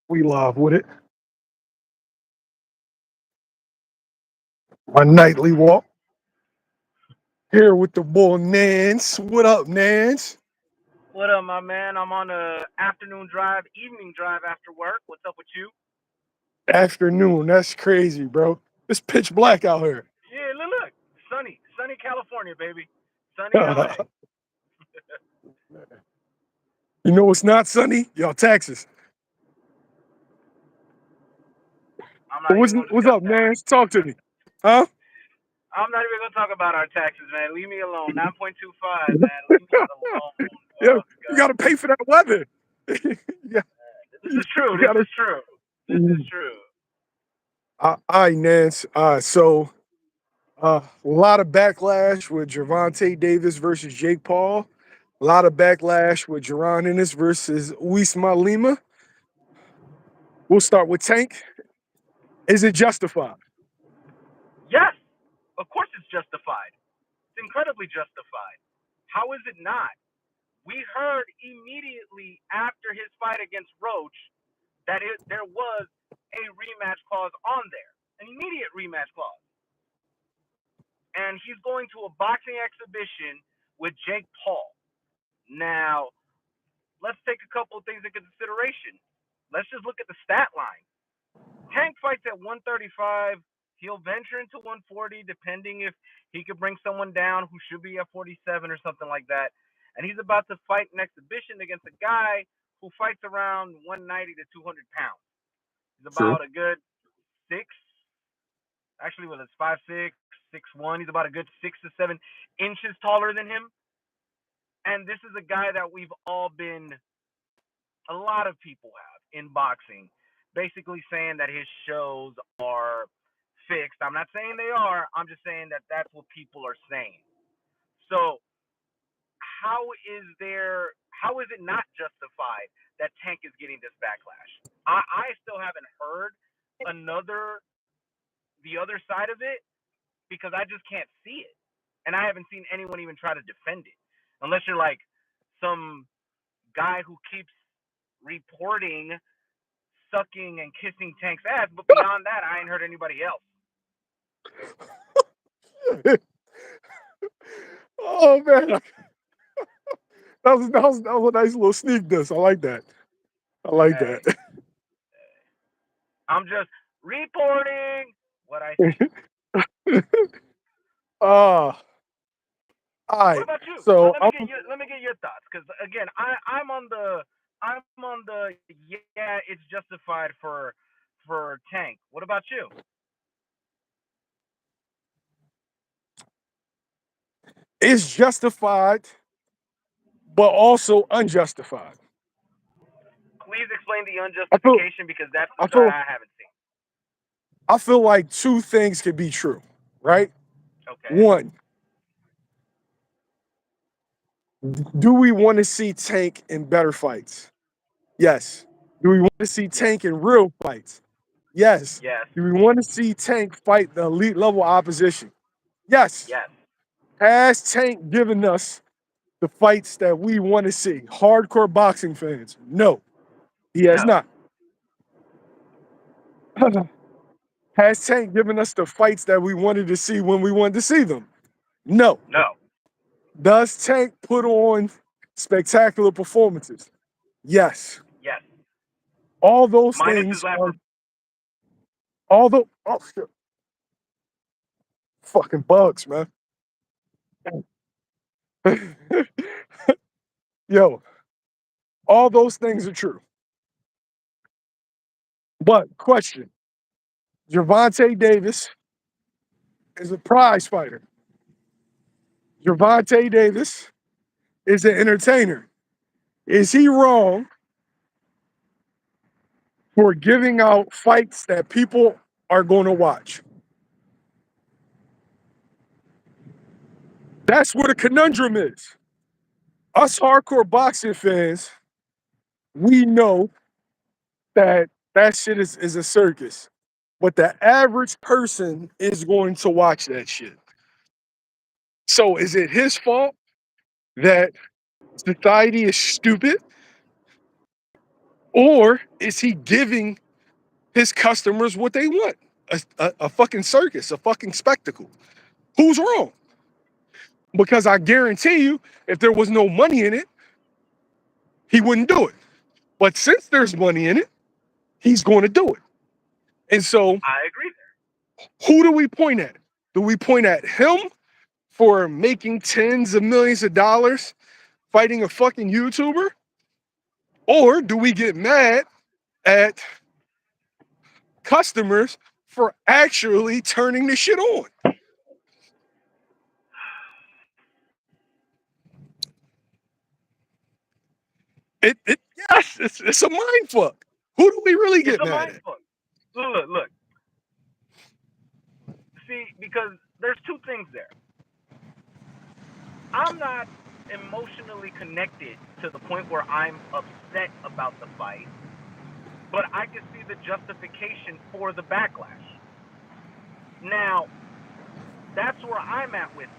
We live with it. My nightly walk here with the boy Nance. What up, Nance? What up, my man? I'm on a afternoon drive, evening drive after work. What's up with you? Afternoon. That's crazy, bro. It's pitch black out here. Yeah, look, sunny California, baby, sunny LA. You know what's not sunny? Y'all Texas. I'm But not even gonna what's discuss up, that. Nance? Talk to me. Huh? I'm not even gonna talk about our taxes, man. Leave me alone. 9.25, man. Leave me alone. Yeah, Oh you God, gotta pay for that weather. Yeah, this you is true. This gotta. is true. This is true. All right, Nance. A lot of backlash with Gervonta Davis versus Jake Paul. A lot of backlash with Jaron Ennis versus Lima. We'll start with Tank. Is it justified? Yes, of course it's justified. It's incredibly justified. How is it not? We heard immediately after his fight against Roach that there was a rematch clause on there, an immediate rematch clause. And he's going to a boxing exhibition with Jake Paul. Now, let's take a couple of things into consideration. Let's just look at the stat line. Tank fights at 135. He'll venture into 140 depending if he could bring someone down who should be at 47 or something like that. And he's about to fight an exhibition against a guy who fights around 190 to 200 pounds. He's True. about a good six, actually, well, it's 5'6", 6'1". He's about a good 6 to 7 inches taller than him. And this is a guy that we've all been, a lot of people have in boxing, basically saying that his shows are fixed. I'm not saying they are. I'm just saying that that's what people are saying. So how is it not justified that Tank is getting this backlash? I still haven't heard another the other side of it because I just can't see it. And I haven't seen anyone even try to defend it. Unless you're like some guy who keeps reporting sucking and kissing Tank's ass, but beyond that, I ain't heard anybody else. Oh man, that was a nice little sneak diss. I like that. I like Hey, that. I'm just reporting what I see. uh all What right. about you? So Let me get your thoughts because again, I'm on the yeah, it's justified for Tank. What about you? it's justified, but also unjustified. Please explain the I feel unjustification because that's the I side feel I haven't seen. I feel like two things could be true, right? Okay. One, do we want to see Tank in better fights? Yes. Do we want to see Yes. Tank in real fights? Yes. Yes. Do we want to see Tank fight the elite level opposition? Yes. Yes. Has Tank given us the fights that we want to see? Hardcore boxing fans? No, he has No. not. Has Tank given us the fights that we wanted to see when we wanted to see them? No. No. Does Tank put on spectacular performances? Yes. Yes. All those Minus his things last. are although oh shit, fucking bugs, man. Yo, all those things are true. But question: Gervonta Davis is a prize fighter. Gervonta Davis is an entertainer. Is he wrong for giving out fights that people are going to watch? That's where the conundrum is. Us hardcore boxing fans, we know that that shit is a circus. But the average person is going to watch that shit. So is it his fault that society is stupid? Or is he giving his customers what they want? A fucking circus, a fucking spectacle. Who's wrong? Because I guarantee you, if there was no money in it, he wouldn't do it. But since there's money in it, he's going to do it. And so, I agree there. who do we point at? Do we point at him for making tens of millions of dollars fighting a fucking YouTuber? Or do we get mad at customers for actually turning the shit on? Yes, it's a mind fuck. Who do we really get mad at? Fuck. Look. See, because there's two things there. I'm not emotionally connected to the point where I'm upset about the fight, but I can see the justification for the backlash. Now, that's where I'm at with it.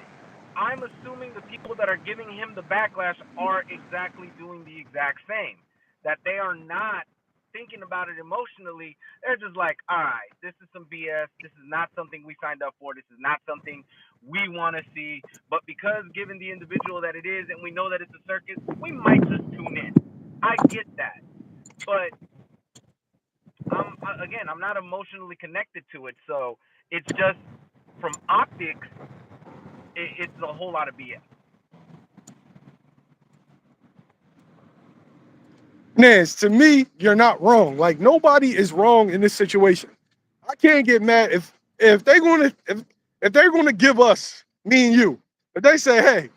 I'm assuming the people that are giving him the backlash are exactly doing the exact same. That they are not thinking about it emotionally. They're just like, all right, this is some BS. This is not something we signed up for. This is not something we want to see. But because given the individual that it is and we know that it's a circus, we might just tune in. I get that. But I'm not emotionally connected to it. So it's just from optics, it's a whole lot of BS. Nance, to me, you're not wrong. Like, nobody is wrong in this situation. I can't get mad if they're gonna give us, me and you, if they say, hey,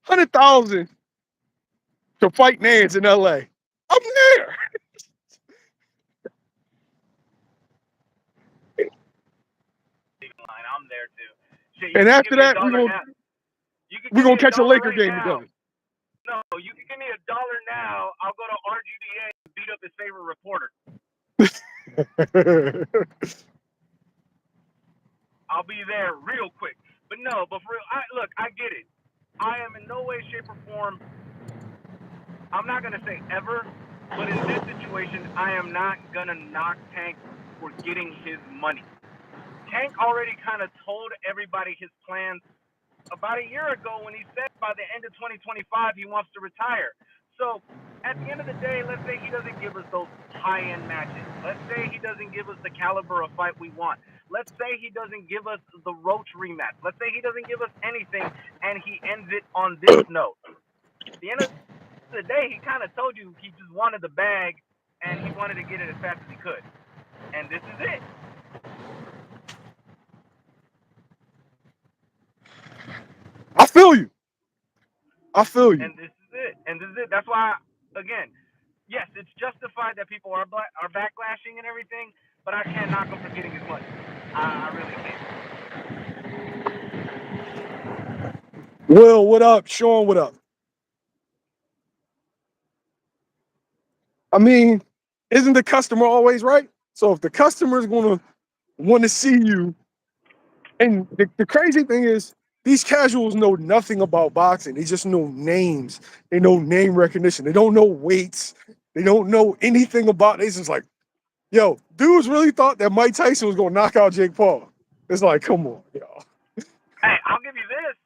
100,000 to fight Nance in LA, I'm there. I'm there too. Shit, And after that, we're gonna catch a Laker game together. No, you can give me $1 now. I'll go to RGDA and beat up his favorite reporter. I'll be there real quick. But for real, I get it. I am in no way, shape, or form, I'm not going to say ever, but in this situation, I am not going to knock Tank for getting his money. Tank already kind of told everybody his plans about a year ago when he said by the end of 2025 he wants to retire. So at the end of the day, let's say he doesn't give us those high-end matches. Let's say he doesn't give us the caliber of fight we want. Let's say he doesn't give us the Roach rematch. Let's say he doesn't give us anything and he ends it on this note. At the end of the day, he kind of told you he just wanted the bag and he wanted to get it as fast as he could. And this is it. I feel you. And this is it. That's why, again, yes, it's justified that people are backlashing and everything, but I can't knock him for getting his money. I really can't. Will, what up? Sean, what up? I mean, isn't the customer always right? So if the customer is going to want to see you, and the crazy thing is, these casuals know nothing about boxing. They just know names. They know name recognition. They don't know weights. They don't know anything about it. It's just like, yo, dudes really thought that Mike Tyson was going to knock out Jake Paul. It's like, come on, y'all. Hey, I'll give you this.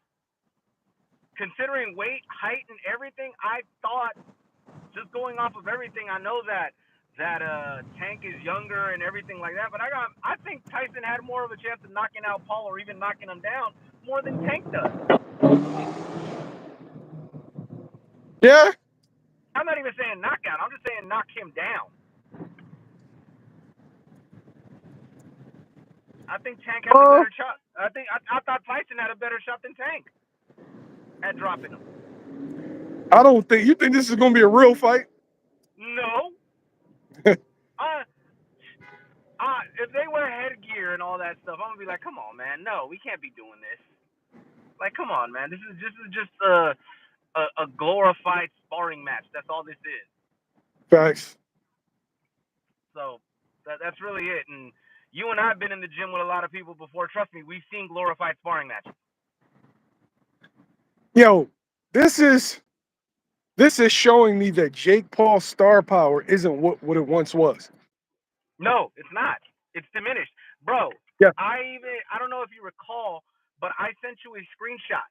Considering weight, height, and everything, I thought, just going off of everything, I know that Tank is younger and everything like that, but I think Tyson had more of a chance of knocking out Paul or even knocking him down more than Tank does. Yeah? I'm not even saying knockout. I'm just saying knock him down. I think Tank has a better shot. I thought Tyson had a better shot than Tank at dropping him. I don't think you think this is gonna be a real fight. No. If they wear headgear and all that stuff, I'm gonna be like, come on, man. No, we can't be doing this. Like, come on, man. This is just a glorified sparring match. That's all this is. Facts. So that's really it. And you and I have been in the gym with a lot of people before. Trust me, we've seen glorified sparring matches. Yo, this is This is showing me that Jake Paul's star power isn't what it once was. No, it's not. It's diminished. Bro, Yeah. I don't know if you recall, but I sent you a screenshot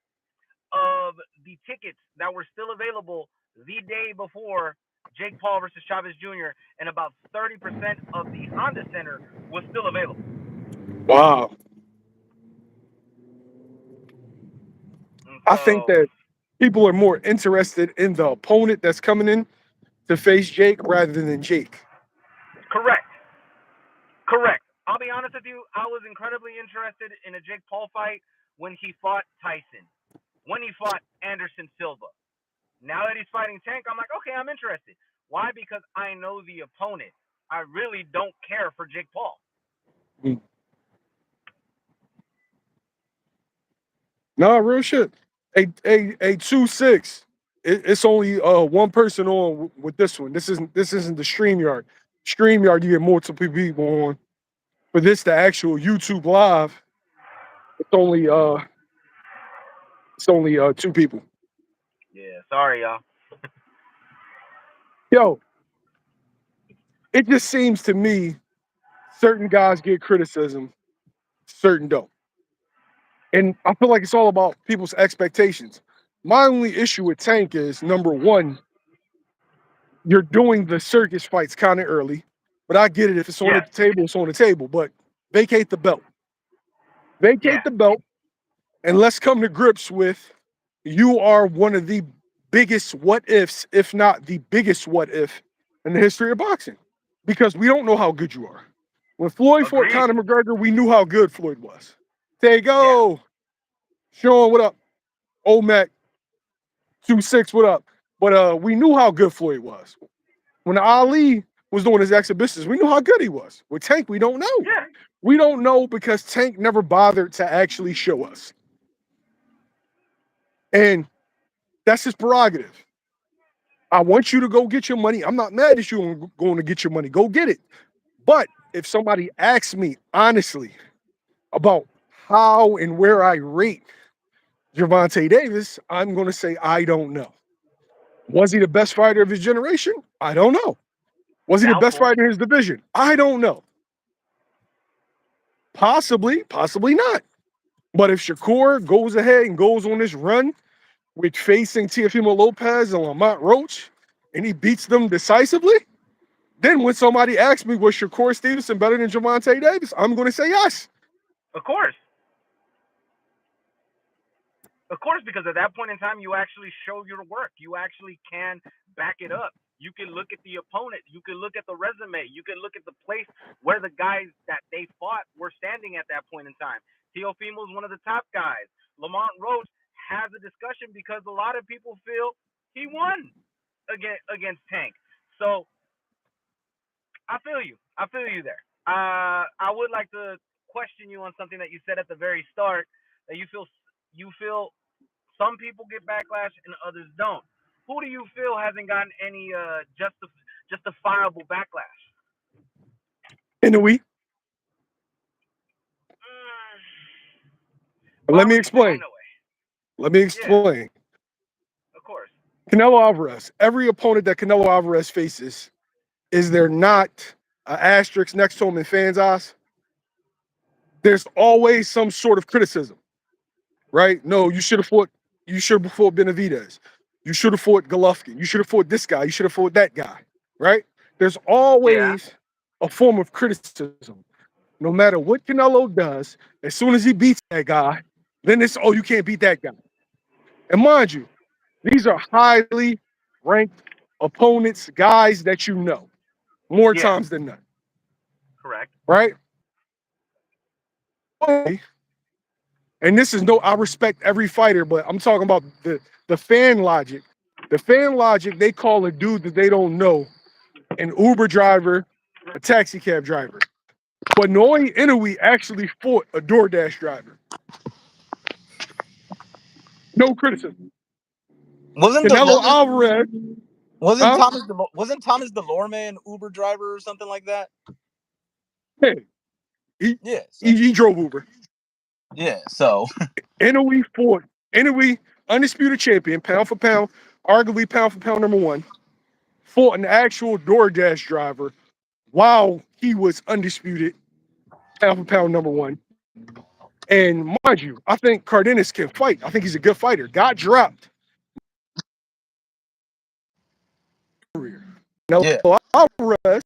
of the tickets that were still available the day before Jake Paul versus Chavez Jr. and about 30% of the Honda Center was still available. Wow. And I think so, that people are more interested in the opponent that's coming in to face Jake rather than Jake. correct. Correct. I'll be honest with you, I was incredibly interested in a Jake Paul fight when he fought Tyson, when he fought Anderson Silva. Now that he's fighting Tank, I'm like, okay, I'm interested. Why? Because I know the opponent. I really don't care for Jake Paul. No, real shit. A 2-6. It's only one person on with this one. This isn't the StreamYard. StreamYard, you get multiple people on. For this, the actual YouTube live, it's only two people. Yeah, sorry, y'all. Yo, it just seems to me certain guys get criticism, certain don't. And I feel like it's all about people's expectations. My only issue with Tank is number one, you're doing the circus fights kind of early, but I get it. If it's on the Yes. table, it's on the table. But vacate the belt. Yeah. Vacate the belt, and let's come to grips with you are one of the biggest what ifs, if not the biggest what if in the history of boxing. Because we don't know how good you are. When Floyd fought Agreed. Conor McGregor, we knew how good Floyd was. There you Yeah. go. Sean, what up? Omac, 2-6, what up? But we knew how good Floyd was. When Ali was doing his exhibitions, we knew how good he was. With Tank, we don't know. Yeah. We don't know because Tank never bothered to actually show us. And that's his prerogative. I want you to go get your money. I'm not mad at you on going to get your money. Go get it. But if somebody asks me honestly about how and where I rate Gervonta Davis, I'm going to say I don't know. Was he the best fighter of his generation? I don't know. Was he the best Doubtful. fighter in his division? I don't know. Possibly, possibly not. But if Shakur goes ahead and goes on this run with facing Teofimo Lopez and Lamont Roach, and he beats them decisively, then when somebody asks me, was Shakur Stevenson better than Gervonta Davis? I'm going to say yes. Of course. Of course, because at that point in time, you actually show your work. You actually can back it up. You can look at the opponent. You can look at the resume. You can look at the place where the guys that they fought were standing at that point in time. Teofimo is one of the top guys. Lamont Roach has a discussion because a lot of people feel he won against Tank. So I feel you. I feel you there. I would like to question you on something that you said at the very start that you feel some people get backlash and others don't. Who do you feel hasn't gotten any justifiable backlash? In a week. Why Let me would you say explain. Inoue? Let me Yeah, explain. of course. Canelo Alvarez. Every opponent that Canelo Alvarez faces, is there not an asterisk next to him in fans' eyes? There's always some sort of criticism, right? No, you should have fought. You should have fought Benavidez. You should have fought Golovkin. You should have fought this guy. You should have fought that guy, right? There's Yeah, always a form of criticism. No matter what Canelo does, as soon as he beats that guy, then it's, oh, you can't beat that guy. And mind you, these are highly ranked opponents, guys that you know more yeah, times than not, correct. right? And this is no, I respect every fighter, but I'm talking about the fan logic. The fan logic, they call a dude that they don't know an Uber driver, a taxi cab driver. But knowing Inoue actually fought a DoorDash driver. No criticism. Wasn't the Canelo Alvarez, wasn't huh? Thomas Delorme an Uber driver or something like that? Hey, he, Yeah. So, he drove Uber. yeah. So Inoue fought. Inoue, undisputed champion, pound for pound, arguably pound for pound number one, fought an actual DoorDash driver while he was undisputed pound for pound number one. And mind you, I think Cardenas can fight. I think he's a good fighter. Got dropped. Canelo Yeah. Alvarez,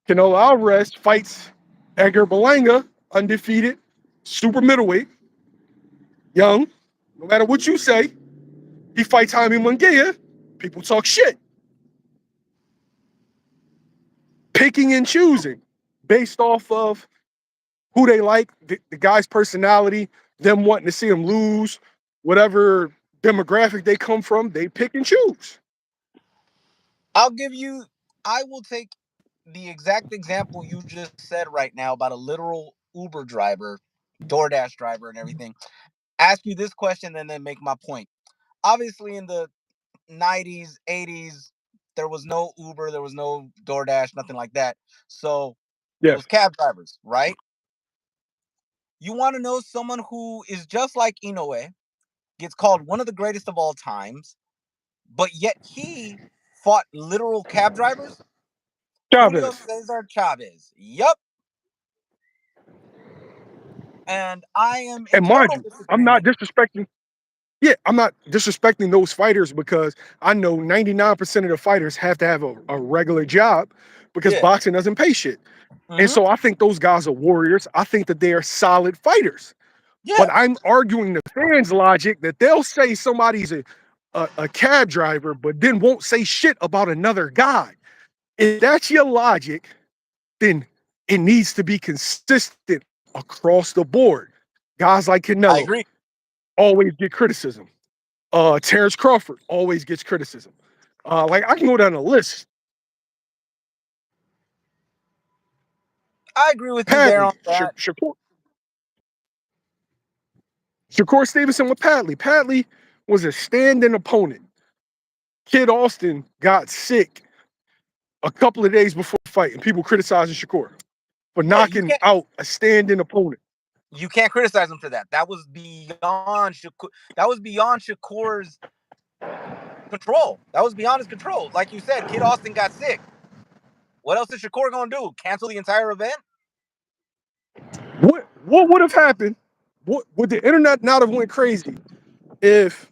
Canelo Alvarez fights Edgar Berlanga, undefeated, super middleweight, young. No matter what you say, he fights Jaime Munguia. People talk shit. Picking and choosing based off of who they like, the guy's personality, them wanting to see him lose, whatever demographic they come from, they pick and choose. I will take the exact example you just said right now about a literal Uber driver, DoorDash driver, and everything. Ask you this question and then make my point. Obviously, in the 90s, 80s, there was no Uber, there was no DoorDash, nothing like that. So it Yeah. was cab drivers, right? You want to know someone who is just like Inoue, gets called one of the greatest of all times, but yet he fought literal cab drivers? Julio Chavez. Cesar Chavez. Yup. And I am in And mind total you, I'm not disagreement. disrespecting. Yeah, I'm not disrespecting those fighters because I know 99% of the fighters have to have a regular job because Yeah. boxing doesn't pay shit. And Mm-hmm. so I think those guys are warriors. I think that they are solid fighters. Yeah. But I'm arguing the fans' logic that they'll say somebody's a cab driver, but then won't say shit about another guy. If that's your logic, then it needs to be consistent across the board. Guys like I Canelo agree. always get criticism. Terrence Crawford always gets criticism. Like I can go down the list. I agree with you there on Padley, that. Shakur Stevenson with Padley. Padley was a stand-in opponent. Kid Austin got sick a couple of days before the fight, and people criticizing Shakur for Yeah, knocking out a stand-in opponent. you can't criticize him for that. That was beyond Shakur. That was beyond Shakur's control. That was beyond his control. Like you said, Kid Austin got sick. What else is Shakur gonna do? Cancel the entire event? What would have happened? What would the internet not have went crazy if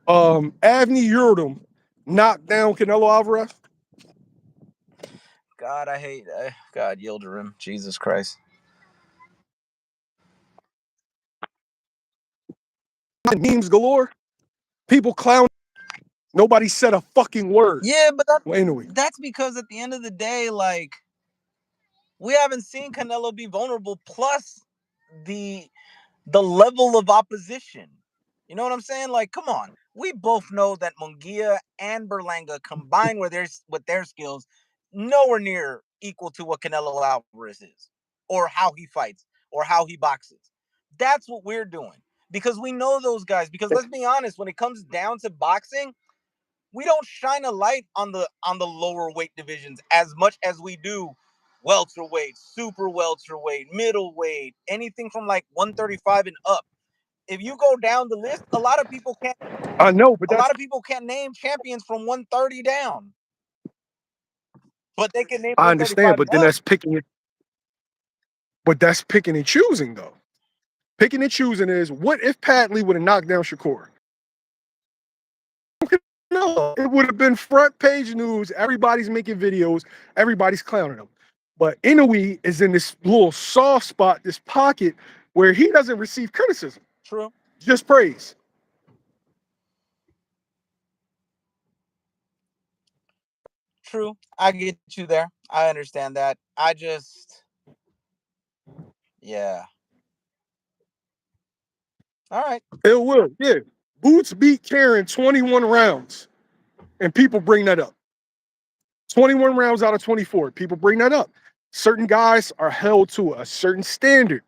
Avni Yildirim knocked down Canelo Alvarez? God, I hate God Yildirim. Jesus Christ. Memes galore. People clown. Nobody said a fucking word. Yeah, but Well, anyway, that's because at the end of the day, like, we haven't seen Canelo be vulnerable. Plus the level of opposition. You know what I'm saying? Like, come on. We both know that Munguia and Berlanga combined with their skills, nowhere near equal to what Canelo Alvarez is, or how he fights, or how he boxes. That's what we're doing because we know those guys. Because let's be honest, when it comes down to boxing, we don't shine a light on the lower weight divisions as much as we do welterweight, super welterweight, middleweight, anything from like 135 and up. If you go down the list, a lot of people I know, but can't name champions from 130 down, but they can name I understand, 135 and but then up. that's picking it. But that's picking and choosing, though. Picking and choosing is what if Padley would have knocked down Shakur? No, it would have been front page news. Everybody's making videos. Everybody's clowning him. But Inoue is in this little soft spot, this pocket where he doesn't receive criticism, True. just praise. True. I get you there. I understand that. Yeah. All right. It will, yeah. Boots beat Karen 21 rounds, and people bring that up. 21 rounds out of 24. People bring that up. Certain guys are held to a certain standard,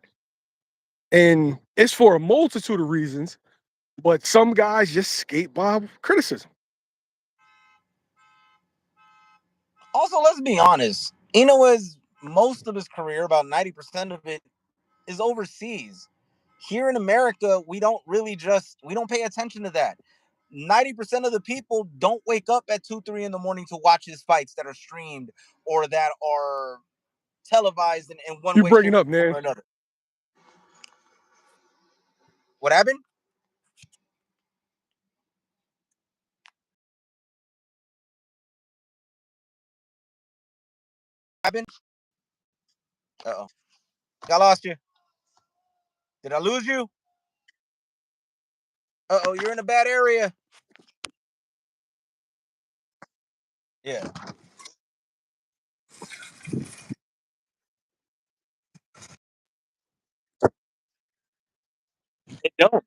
and it's for a multitude of reasons, but some guys just skate by criticism. Also, let's be honest. Inoue's most of his career, about 90% of it, is overseas. Here in America, we don't pay attention to that. 90% of the people don't wake up at 2, 3 in the morning to watch his fights that are streamed or that are televised in one You way, shape, breaking up, man. or another. What happened? Uh-oh. I lost you. Did I lose you? Uh-oh, you're in a bad area. Yeah. It don't.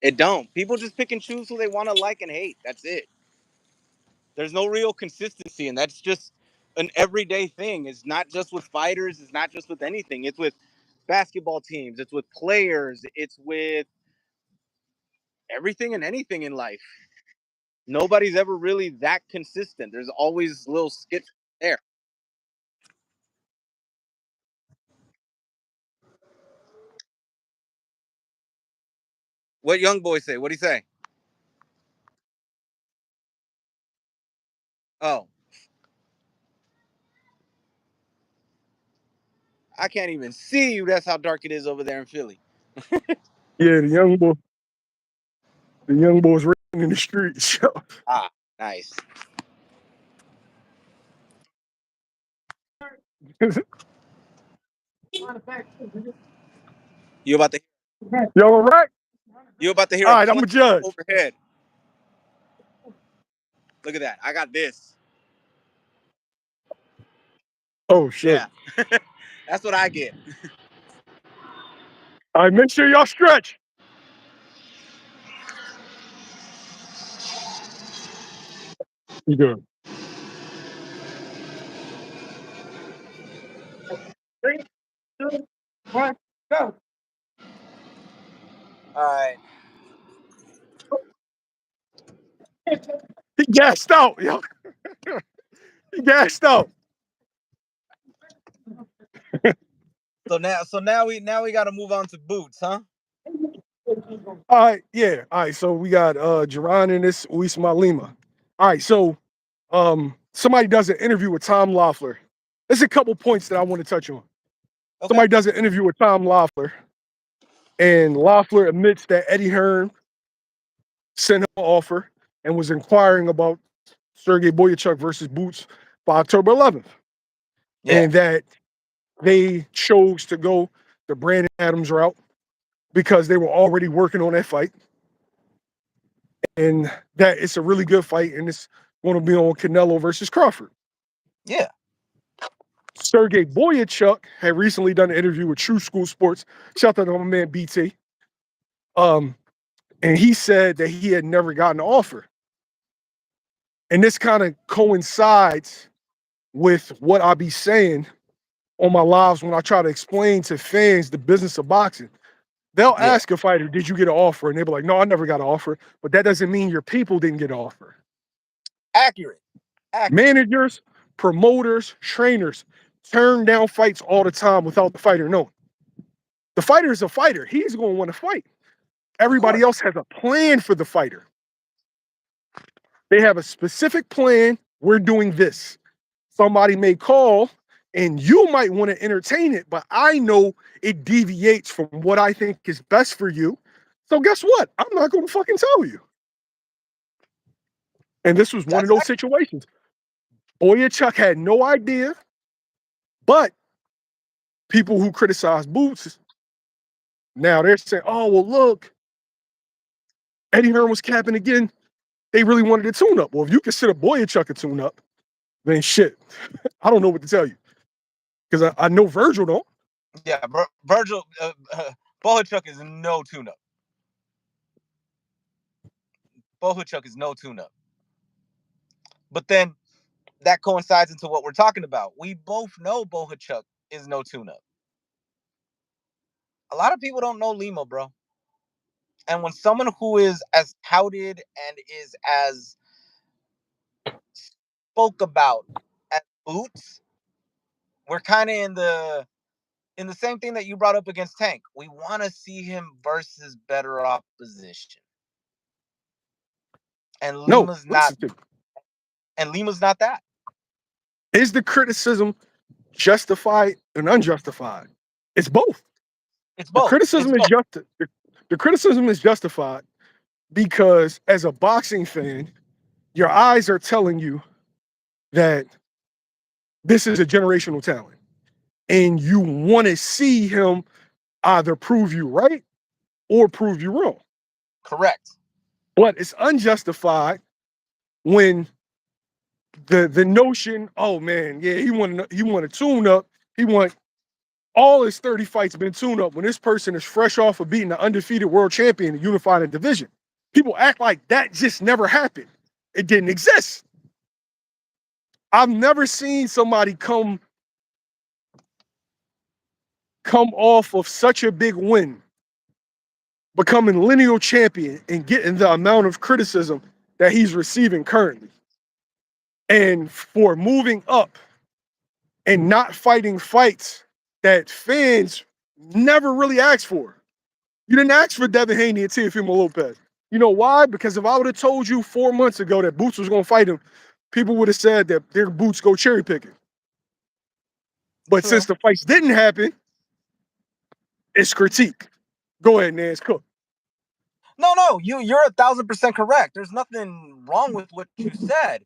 It don't. People just pick and choose who they want to like and hate. That's it. There's no real consistency, and that's just an everyday thing. It's not just with fighters. It's not just with anything. It's with basketball teams. It's with players. It's with everything and anything in life. Nobody's ever really that consistent. There's always little skits there. What young boy say? What'd he say? Oh, I can't even see you. That's how dark it is over there in Philly. Yeah, the young boy's running in the streets. Ah, nice. You about to Y'all all right? you about to hear All a right, I'm a plane judge. overhead. Look at that. I got this. Oh shit. Yeah. That's what I get. All right, make sure y'all stretch. You good? 3, 2, 1, go. All right. He gassed out, yo. He gassed out. So now we got to move on to boots, huh? All right, yeah. All right, so we got Jaron Ennis, Lima. All right, so somebody does an interview with Tom Loeffler. There's a couple points that I want to touch on. Okay. Somebody does an interview with Tom Loeffler, and Loeffler admits that Eddie Hearn sent him an offer and was inquiring about Sergey Boyachuk versus Boots by October 11th, Yeah. and that they chose to go the Brandon Adams route because they were already working on that fight, and that it's a really good fight, and it's going to be on Canelo versus Crawford. Yeah. Sergey Boyachuk had recently done an interview with True School Sports. Shout out to my man BT. And he said that he had never gotten an offer. And this kind of coincides with what I be saying on my lives when I try to explain to fans the business of boxing. They'll Yeah. ask a fighter, did you get an offer? And they'll be like, no, I never got an offer. But that doesn't mean your people didn't get an offer. Accurate. Managers, promoters, trainers turn down fights all the time without the fighter knowing. The fighter is a fighter. He's going to want to fight. Everybody else has a plan for the fighter. They have a specific plan. We're doing this. Somebody may call and you might want to entertain it, but I know it deviates from what I think is best for you. So guess what? I'm not going to fucking tell you. And this was one of those situations. Boyachuk had no idea, but people who criticize Boots, now they're saying, oh, well, look, Eddie Hearn was capping again. They really wanted a tune-up. Well, if you consider Boyachuk a tune-up, then shit, I don't know what to tell you. Because I know Virgil don't. Yeah, Virgil, Bohachuk is no tune-up. Bohachuk is no tune-up. But then that coincides into what we're talking about. We both know Bohachuk is no tune-up. A lot of people don't know Lima, bro. And when someone who is as touted and is as spoke about as Boots, we're kind of in the in the same thing that you brought up against Tank, we want to see him versus better opposition. And No, Lima's not listen to me. and Lima's not that. Is the criticism justified and unjustified? It's both. It's The both. It's criticism is both. the criticism is justified because as a boxing fan, your eyes are telling you that this is a generational talent. And you want to see him either prove you right or prove you wrong. Correct. But it's unjustified when the notion, oh man, yeah, he want to tune up. He want all his 30 fights been tuned up when this person is fresh off of beating the undefeated world champion and unified in division. People act like that just never happened. It didn't exist. I've never seen somebody come off of such a big win, becoming lineal champion and getting the amount of criticism that he's receiving currently. And for moving up and not fighting fights that fans never really asked for. You didn't ask for Devin Haney and Teofimo Lopez. You know why? Because if I would have told you 4 months ago that Boots was going to fight him, people would have said that their Boots go cherry picking. But True. since the fights didn't happen, it's critique. Go ahead, Nance, cook. No, you're 1,000% correct. There's nothing wrong with what you said.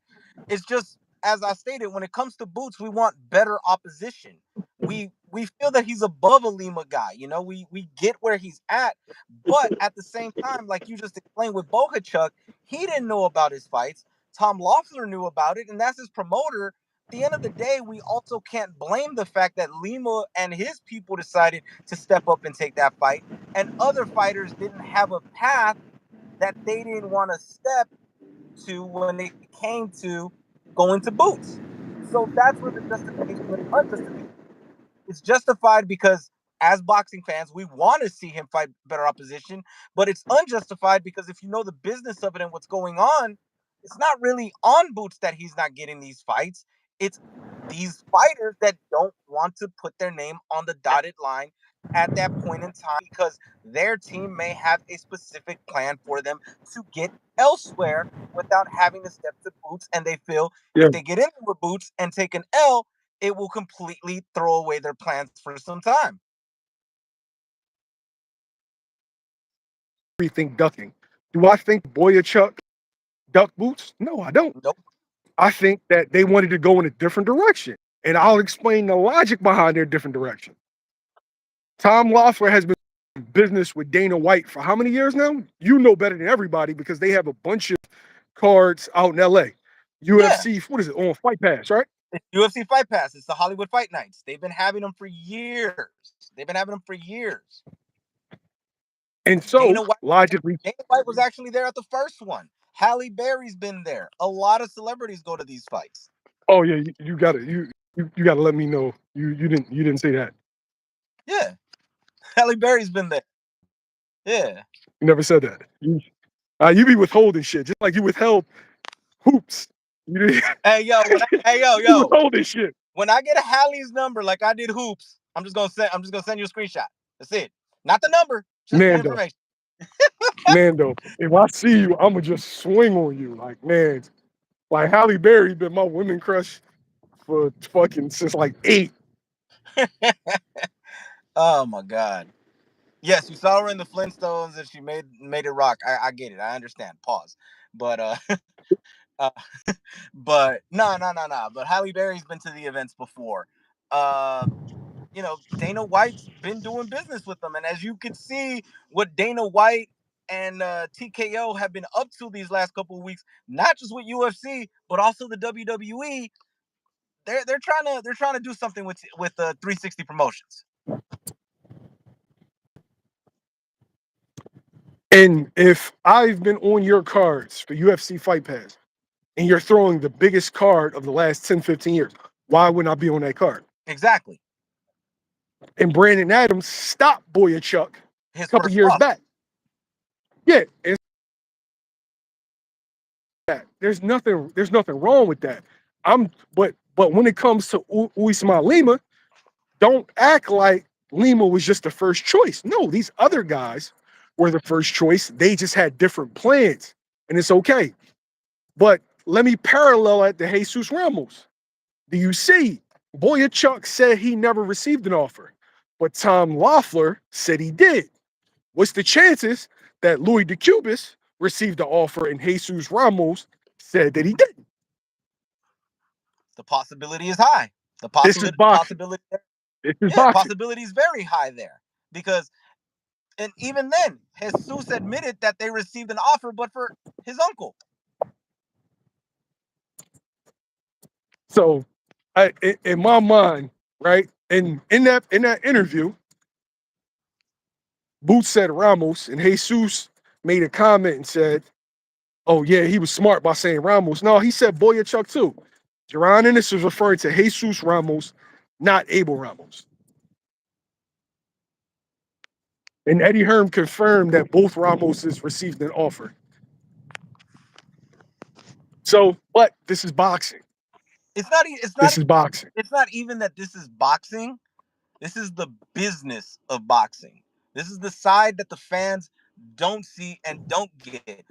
It's just, as I stated, when it comes to Boots, we want better opposition. We feel that he's above a Lima guy. You know, we get where he's at, but at the same time, like you just explained with Bohachuk, he didn't know about his fights. Tom Loeffler knew about it, and that's his promoter. At the end of the day, we also can't blame the fact that Lima and his people decided to step up and take that fight, and other fighters didn't have a path that they didn't want to step to when it came to going to Boots. So that's where the justification and unjustification. It's justified because as boxing fans, we want to see him fight better opposition, but it's unjustified because if you know the business of it and what's going on, it's not really on Boots that he's not getting these fights. It's these fighters that don't want to put their name on the dotted line at that point in time because their team may have a specific plan for them to get elsewhere without having to step to Boots. And they feel Yeah. if they get in with Boots and take an L, it will completely throw away their plans for some time. Rethink ducking. Do I think Boyachuk duck Boots? No, I don't. Nope. I think that they wanted to go in a different direction. And I'll explain the logic behind their different direction. Tom Loeffler has been in business with Dana White for how many years now? You know better than everybody because they have a bunch of cards out in LA. UFC, what is it, on Fight Pass, right? It's UFC Fight Pass. It's the Hollywood Fight Nights. They've been having them for years. And so, logically, Dana White was actually there at the first one. Halle Berry's been there. A lot of celebrities go to these fights. Oh yeah, you gotta you gotta let me know. You didn't say that. Yeah. Halle Berry's been there. Yeah. You never said that. You be withholding shit, just like you withheld hoops. You did. Hey yo, You withholding shit. When I get a Halle's number like I did hoops, I'm just gonna send you a screenshot. That's it. Not the number, just the information. Nando, if I see you, I'ma just swing on you. Like, man, like Halle Berry been my women crush for fucking since like 8. Oh my God. Yes, you saw her in the Flintstones and she made it rock. I get it. I understand. Pause. But but no. But Halle Berry's been to the events before. You know, Dana White's been doing business with them. And as you can see, what Dana White and TKO have been up to these last couple of weeks, not just with UFC, but also the WWE, they're trying to do something with 360 Promotions. And if I've been on your cards for UFC Fight Pass and you're throwing the biggest card of the last 10, 15 years, why wouldn't I be on that card? Exactly. And Brandon Adams stopped Boyachuk a couple years back. Yeah. There's nothing wrong with that. But when it comes to Usman Lima, don't act like Lima was just the first choice. No, these other guys were the first choice. They just had different plans, and it's okay. But let me parallel it to Jesus Ramos. Do you see? Boyachuk said he never received an offer, but Tom Loeffler said he did. What's the chances that Louis DeCubas received the offer and Jesus Ramos said that he didn't? The possibility is high. The This is boxing. possibility, This is yeah, boxing. possibility is very high there because, and even then, Jesus admitted that they received an offer, but for his uncle. So, in my mind, right, and in that interview, Boots said Ramos, and Jesus made a comment and said, "Oh yeah, he was smart by saying Ramos." No, he said Boyachuk too. Jaron Ennis is referring to Jesus Ramos, not Abel Ramos. And Eddie Hearn confirmed that both Ramoses received an offer. So, but this is boxing. It's not. This is boxing. It's not even that this is boxing. This is the business of boxing. This is the side that the fans don't see and don't get.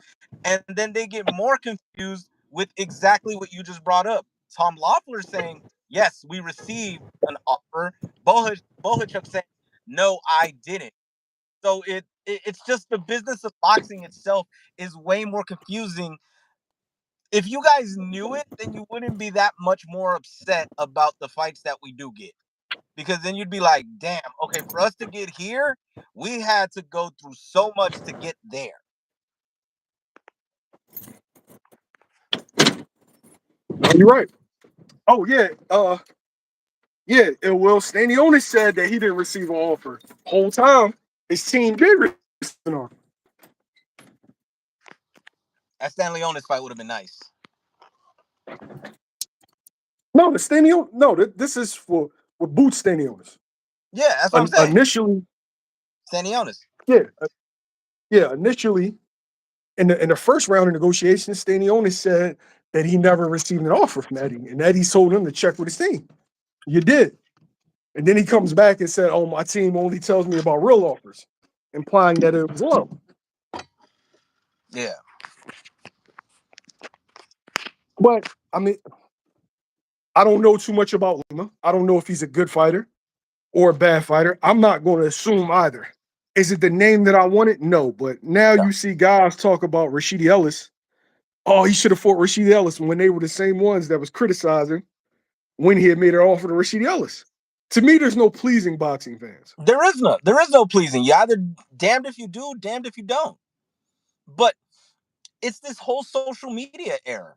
And then they get more confused with exactly what you just brought up. Tom Loeffler saying, yes, we received an offer. Bohachuk saying, no, I didn't. So it's just the business of boxing itself is way more confusing. If you guys knew it, then you wouldn't be that much more upset about the fights that we do get. Because then you'd be like, damn, okay, for us to get here, we had to go through so much to get there. No, you're right. Oh yeah, yeah. Will Stanionis said that he didn't receive an offer. Whole time, his team did receive an offer. That Stanley Onis fight would have been nice. No, the Stanionis. No, this is for with Boots Stanionis. Yeah, that's what I'm saying. Initially, Stanley yeah. Initially, in the first round of negotiations, Stanionis said that he never received an offer from Eddie, and Eddie told him to check with his team. You did. And then he comes back and said, "Oh, my team only tells me about real offers," implying that it was low. Yeah. But I mean, I don't know too much about Lima. I don't know if he's a good fighter or a bad fighter. I'm not going to assume either. Is it the name that I wanted? No. But now you see guys talk about Rashidi Ellis. Oh, he should have fought Rashidi Ellis when they were the same ones that was criticizing when he had made an offer to Rashidi Ellis. To me, there's no pleasing boxing fans. There is no pleasing. You either damned if you do, damned if you don't. But it's this whole social media era.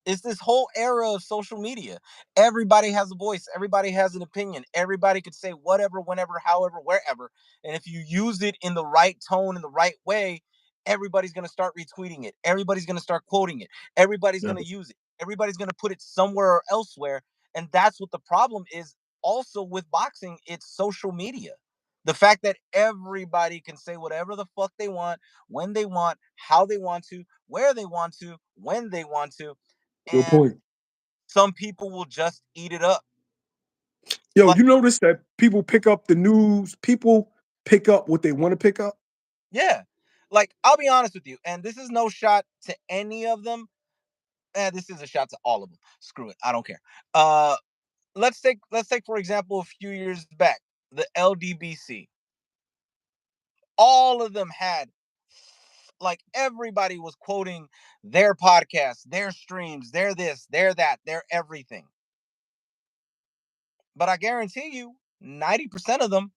It's this whole era of social media. Everybody has a voice. Everybody has an opinion. Everybody could say whatever, whenever, however, wherever. And if you use it in the right tone, in the right way, everybody's going to start retweeting it. Everybody's going to start quoting it. Everybody's going to use it. Everybody's going to put it somewhere or elsewhere. And that's what the problem is also with boxing. It's social media. The fact that everybody can say whatever the fuck they want, when they want, how they want to, where they want to, when they want to. Good And point. some people will just eat it up. Yo, Like, you notice that people pick up the news, people pick up what they want to pick up? yeah. Like, I'll be honest with you, and this is no shot to any of them. This is a shot to all of them. Screw it. I don't care. Let's take for example a few years back, the LDBC. All of them had, like, everybody was quoting their podcasts, their streams, their this, their that, their everything. But I guarantee you, 90% of them,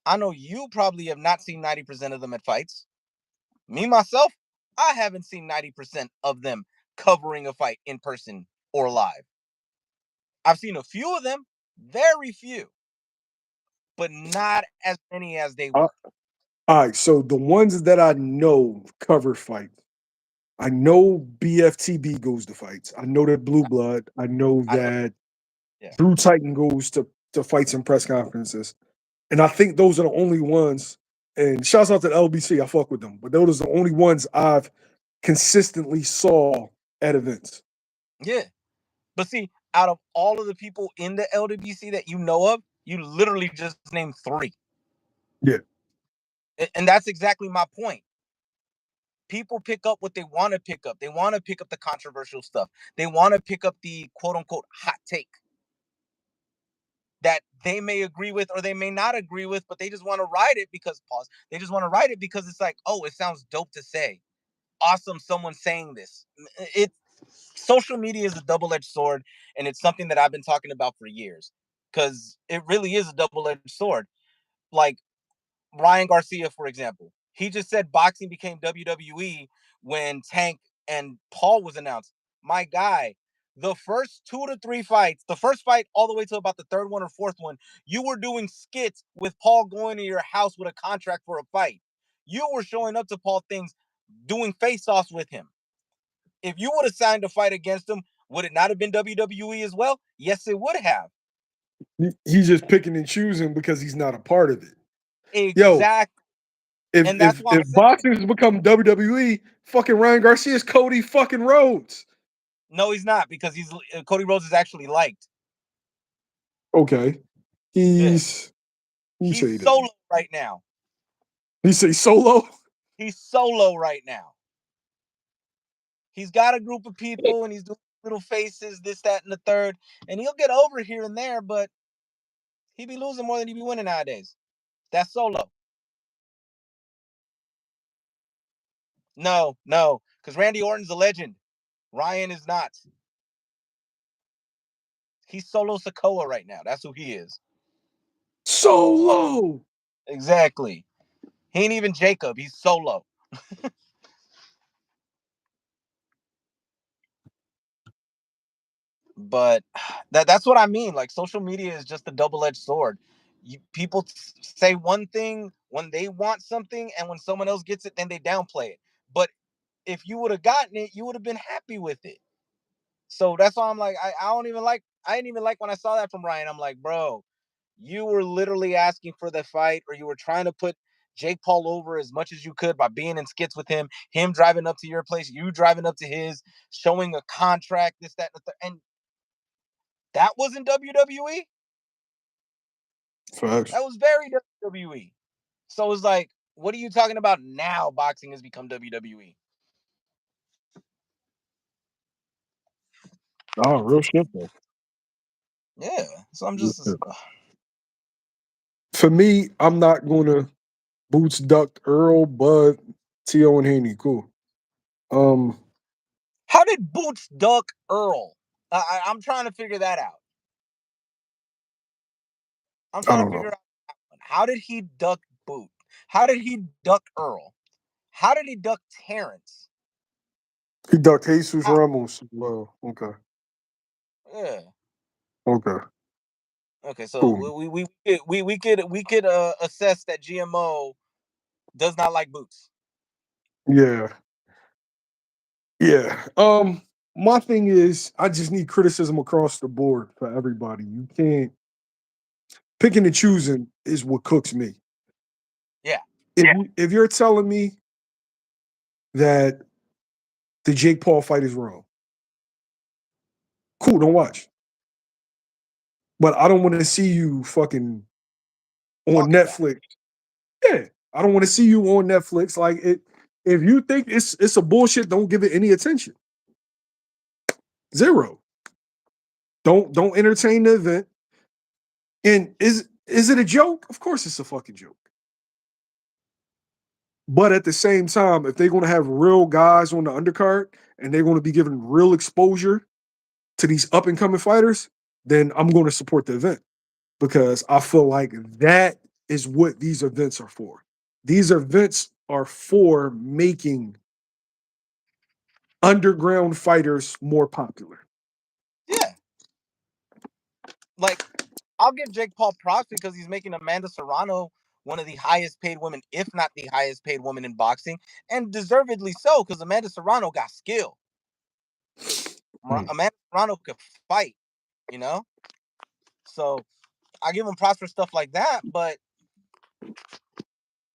I know you probably have not seen 90% of them at fights. Me, myself, I haven't seen 90% of them covering a fight in person or live. I've seen a few of them, very few, but not as many as they were. All right, so the ones that I know cover fights. I know BFTB goes to fights. I know that Blue Blood. I know that Drew Titan goes to fights and press conferences. And I think those are the only ones. And shouts out to the LBC. I fuck with them. But those are the only ones I've consistently saw at events. Yeah. But see, out of all of the people in the LDBC that you know of, You literally just named 3. Yeah. And that's exactly my point. People pick up what they want to pick up. They want to pick up the controversial stuff. They want to pick up the quote unquote hot take that they may agree with or they may not agree with, but they just want to ride it because They just want to ride it because it's like, oh, it sounds dope to say. Awesome, someone saying this. It Social media is a double-edged sword, and it's something that I've been talking about for years because it really is a double-edged sword. Like Ryan Garcia, for example, he just said boxing became WWE when Tank and Paul was announced. My guy, the first 2 to 3 fights, the first fight all the way to about the third one or fourth one, you were doing skits with Paul going to your house with a contract for a fight. You were showing up to Paul things, doing face-offs with him. If you would have signed a fight against him, would it not have been WWE as well? Yes, it would have. He's just picking and choosing because he's not a part of it. Yo, Exactly. if And that's if why I'm if saying boxing has become WWE, fucking Ryan Garcia is Cody fucking Rhodes. no, he's not because Cody Rhodes is actually liked. Okay. Yeah. He's who He's say that? solo right now. He say solo? He's solo right now. He's got a group of people and he's doing little faces, this, that, and the third. And he'll get over here and there, but he be losing more than he be winning nowadays. That's solo. No, because Randy Orton's a legend. Ryan is not. He's solo Sokoa right now. That's who he is. Solo. Exactly. He ain't even Jacob. He's solo. But that's what I mean. Like social media is just a double-edged sword. People say one thing when they want something, and when someone else gets it, then they downplay it. But if you would have gotten it, you would have been happy with it. So that's why I'm like, I didn't even like when I saw that from Ryan. I'm like, bro, you were literally asking for the fight, or you were trying to put Jake Paul over as much as you could by being in skits with him driving up to your place, you driving up to his, showing a contract, this, that, and that wasn't WWE. Facts. That was very WWE. So it's like, what are you talking about now? Boxing has become WWE. Oh, real shit though. Yeah. So I'm Real just, shit. For me, I'm not gonna boots duck Earl, Bud, T.O. and Haney. Cool. Um, how did Boots duck Earl? I'm trying to figure that out. I'm I trying to don't figure know. out how did he duck Boot? How did he duck Earl? How did he duck Terrence? He ducked Jesus How? Ramos as well. Okay. Yeah. Okay. Okay. So Cool. we could assess that GMO does not like Boots. Yeah. Yeah. My thing is I just need criticism across the board for everybody. You can't picking and choosing is what cooks me. Yeah. If you're telling me that the Jake Paul fight is wrong, cool, don't watch. But I don't want to see you fucking on Talking about Netflix. Yeah. I don't want to see you on Netflix. Like it if you think it's a bullshit, don't give it any attention. Zero. Don't entertain the event. And is it a joke? Of course it's a fucking joke. But at the same time, if they're going to have real guys on the undercard and they're going to be given real exposure to these up and coming fighters, then I'm going to support the event because I feel like that is what these events are for. These events are for making underground fighters more popular. yeah. Like I'll give Jake Paul props because he's making Amanda Serrano one of the highest paid women, if not the highest paid woman in boxing, and deservedly so because Amanda Serrano got skill. Hmm. Amanda Serrano could fight, you know. So I give him props for stuff like that, but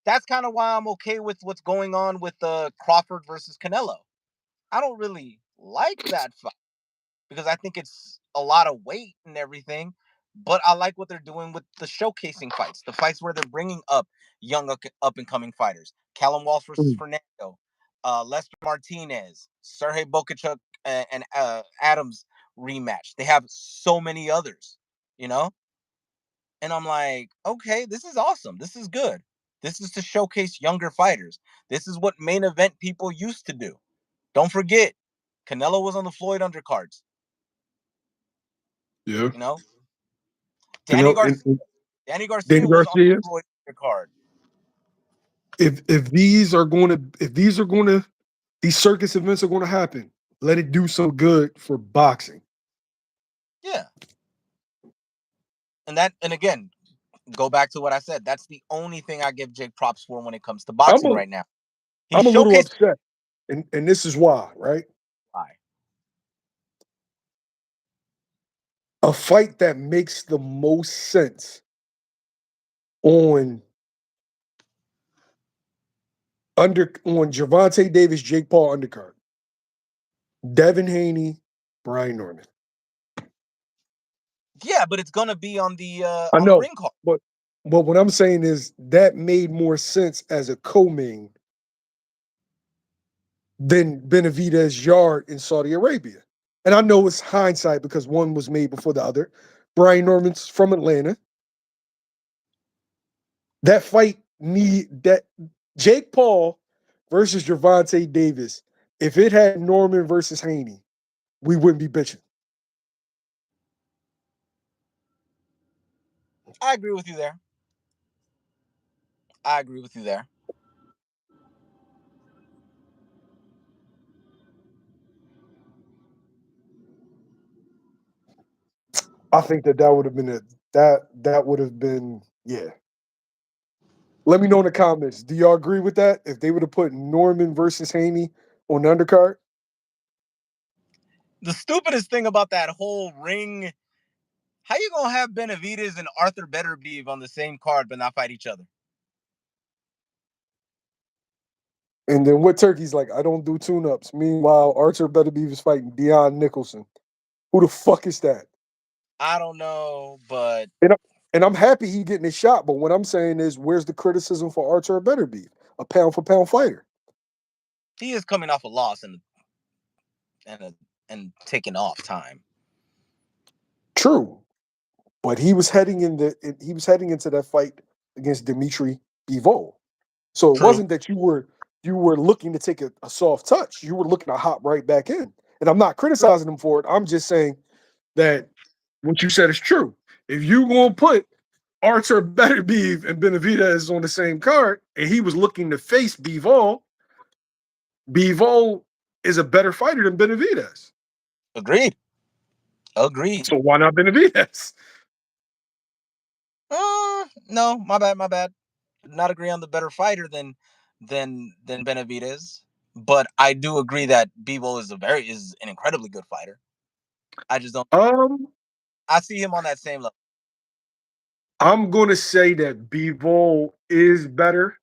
that's kind of why I'm okay with what's going on with Crawford versus Canelo. I don't really like that fight because I think it's a lot of weight and everything. But I like what they're doing with the showcasing fights, the fights where they're bringing up young up and coming fighters. Callum Walsh versus Mm. Fernando, Lester Martinez, Sergey Bokachuk, and Adams rematch. They have so many others, you know? And I'm like, okay, this is awesome. This is good. This is to showcase younger fighters. This is what main event people used to do. Don't forget, Canelo was on the Floyd undercards. Yeah. You know, You Danny know, Garcia. and Danny Danny Garcia was on Garcia. the Floyd undercard. If these circus events are gonna happen, let it do some good for boxing. Yeah, and again, go back to what I said. That's the only thing I give Jake props for when it comes to I'm boxing a right now. He I'm a little showcased upset, and this is why, right? why. A fight that makes the most sense on on Gervonta Davis, Jake Paul undercard, Devin Haney, Brian Norman. Yeah, but it's gonna be I on the know, ring card. but what I'm saying is that made more sense as a co-main than Benavidez Yard in Saudi Arabia. And I know it's hindsight because one was made before the other. Brian Norman's from Atlanta. That fight need that Jake Paul versus Gervonta Davis. If it had Norman versus Haney, we wouldn't be bitching. I agree with you there. I agree with you there. I think that would have been that would have been, yeah. Let me know in the comments. Do y'all agree with that? If they would have put Norman versus Haney on the undercard? The stupidest thing about that whole ring, how you gonna have Benavidez and Arthur Beterbiev on the same card but not fight each other? And then what Turkey's like, I don't do tune-ups. Meanwhile, Archer Beterbiev is fighting Dion Nicholson. Who the fuck is that? I don't know, but And, I, and I'm happy he getting his shot, but what I'm saying is, where's the criticism for Archer Beterbiev? A pound for pound fighter. he is coming off a loss and taking off time. True. But he was heading into that fight against Dimitri Bivol. So it True. wasn't that you were looking to take a soft touch. You were looking to hop right back in. And I'm not criticizing him for it. I'm just saying that what you said is true. If you gonna put Archer Beterbiev and Benavidez on the same card, and he was looking to face Bivol, Bivol is a better fighter than Benavidez. Agreed. Agreed. So why not Benavidez? No, my bad, my bad. Not agree on the better fighter than Benavidez, but I do agree that Bivol is an incredibly good fighter. I just don't. Um, I see him on that same level. I'm gonna say that Bivol is better,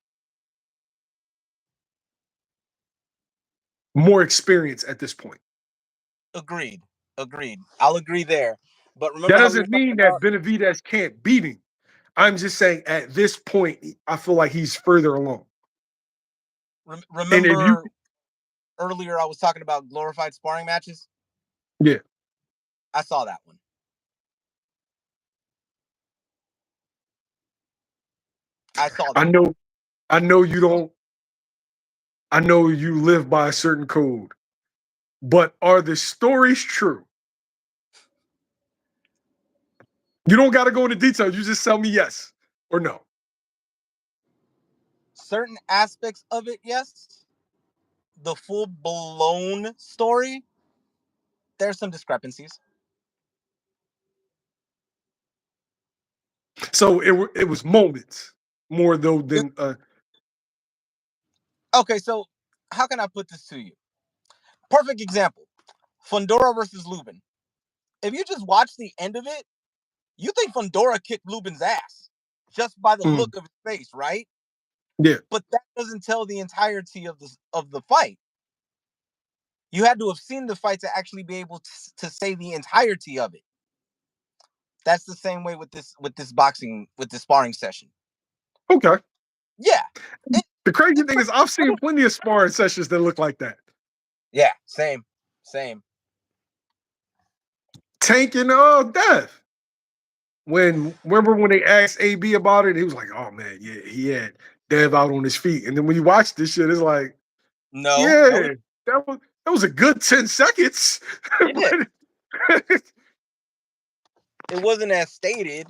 more experience at this point. Agreed. Agreed. I'll agree there. But That remember how we were doesn't talking mean that about? Benavidez can't beat him. I'm just saying at this point, I feel like he's further along. And if you, Remember earlier I was talking about glorified sparring matches. yeah, I saw that one. I saw I that. know, I know you don't, I know you live by a certain code, but are the stories true? You don't got to go into details. You just tell me yes or no. Certain aspects of it, yes. The full blown story, there's some discrepancies. So it was moments more though than Okay, so how can I put this to you? Perfect example. Fundora versus Lubin. If you just watch the end of it, you think Fundora kicked Lubin's ass just by the mm, look of his face, right? yeah. But that doesn't tell the entirety of the fight. You had to have seen the fight to actually be able to say the entirety of it. That's the same way with this sparring session. Okay. Yeah. The crazy thing is, I've seen plenty of sparring sessions that look like that. Yeah, same. Tank and Death. Remember when they asked AB about it, he was like, "Oh man, yeah, he had Dev out on his feet." And then when you watch this shit, it's like, No, yeah, that was a good 10 seconds. yeah. But It wasn't as stated.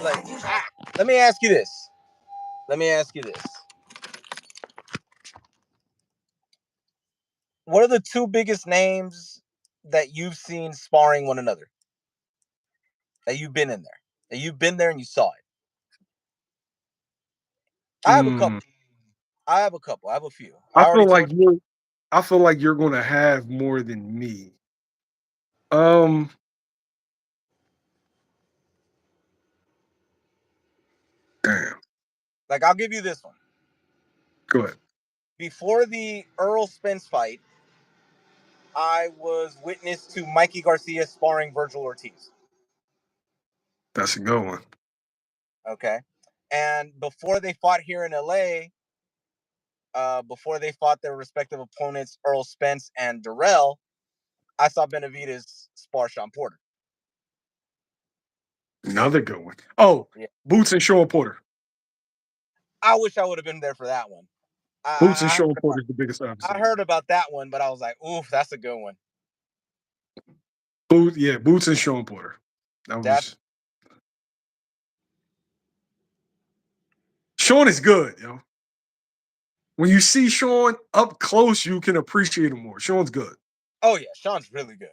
Like, let me ask you this. What are the two biggest names that you've seen sparring one another? That you've been in there. That you've been there and you saw it. I have a couple. I have a few. I already told you. I feel like you're gonna have more than me. Damn. Like, I'll give you this one. Go ahead. Before the Earl Spence fight, I was witness to Mikey Garcia sparring Virgil Ortiz. That's a good one. Okay. And before they fought here in LA, before they fought their respective opponents, Earl Spence and Darrell, I saw Benavidez spar Sean Porter. Another good one. Oh, Yeah. Boots and Sean Porter. I wish I would have been there for that one. Boots and I, Sean Porter is the biggest I've I seen. heard about that one, but I was like, oof, that's a good one. Boots and Sean Porter. Sean is good, yo. When you see Sean up close, you can appreciate him more. Sean's good. Oh yeah, Sean's really good.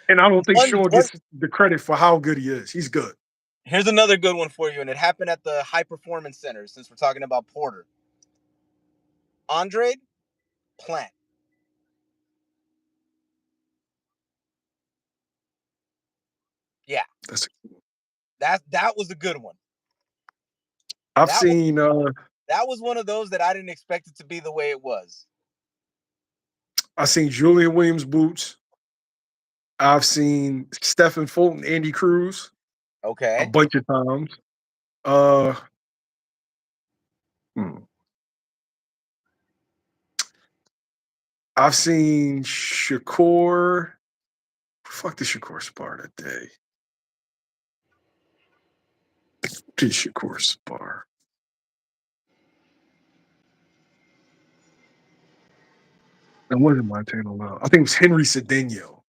And I don't think One, Sean gets the credit for how good he is. He's good. Here's another good one for you, and it happened at the High Performance Center, since we're talking about Porter. Andre Plant. Yeah. That was a good one. I've seen that was one of those that I didn't expect it to be the way it was. I've seen Julian Williams Boots. I've seen Stephen Fulton, Andy Cruz. Okay. A bunch of times. I've seen Shakur. Fuck, did Shakur spar that day? Did Shakur spar? It wasn't Montana Love. I think it was Henry Cedeno.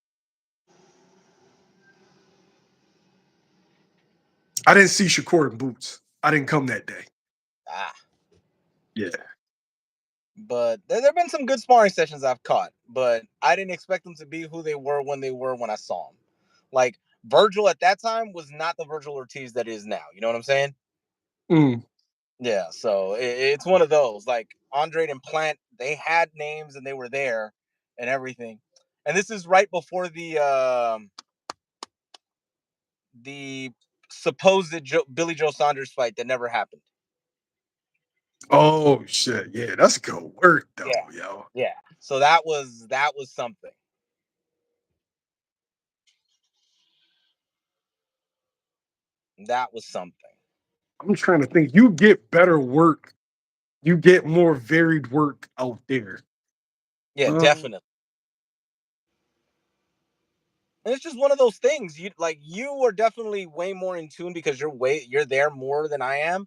I didn't see Shakur in Boots. I didn't come that day. Yeah. But there have been some good sparring sessions I've caught, but I didn't expect them to be who they were when I saw them. Like, Virgil at that time was not the Virgil Ortiz that is now. You know what I'm saying? Yeah, so it's one of those. Like, Andre and Plant, they had names and they were there and everything. And this is right before the supposed Billy Joe Saunders fight that never happened. Oh shit! Yeah, that's good work though, yo. Yeah. So that was something. That was something. I'm trying to think. You get better work. You get more varied work out there. Yeah, definitely. And it's just one of those things. You are definitely way more in tune because you're there more than I am.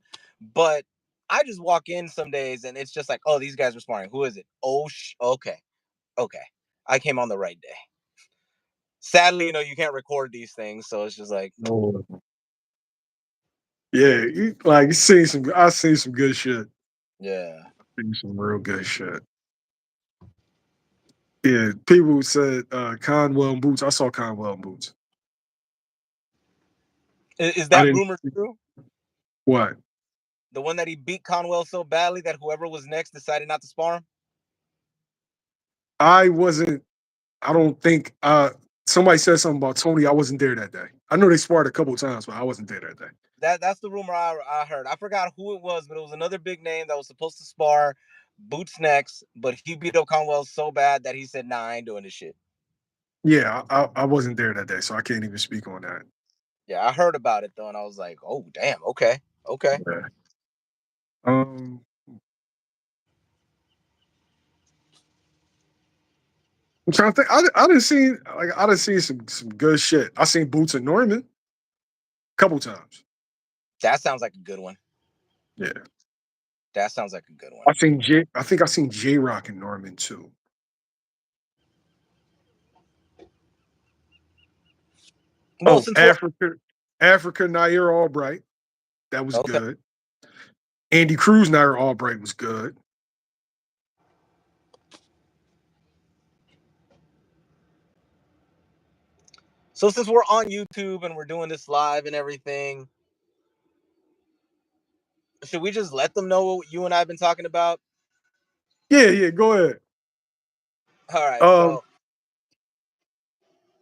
But I just walk in some days and it's just like, oh, these guys are sparring. Who is it? Oh, okay. I came on the right day. Sadly, you can't record these things, so it's just like, no. Yeah, I've seen some good shit. Yeah. I've seen some real good shit. Yeah, people said Conwell and Boots. I saw Conwell and Boots. Is that rumor true? What? The one that he beat Conwell so badly that whoever was next decided not to spar him? I don't think somebody said something about Tony. I wasn't there that day. I know they sparred a couple of times, but I wasn't there that day. That's the rumor I heard. I forgot who it was, but it was another big name that was supposed to spar Boots next, but he beat up Conwell so bad that he said, nah, I ain't doing this shit. Yeah, I wasn't there that day, so I can't even speak on that. Yeah, I heard about it though, and I was like, oh damn, okay, okay. Yeah. Um, I'm trying to think. I didn't see I didn't see some good shit. I seen Boots and Norman a couple times. That sounds like a good one. Yeah. That sounds like a good one. I think I seen J Rock and Norman too. Well, Oh, since we're Africa Nair Albright. That was okay, good. Andy Cruz Nair Albright was good. so since we're on YouTube and we're doing this live and everything, should we just let them know what you and I've been talking about? Yeah, yeah, go ahead. All right, Um, so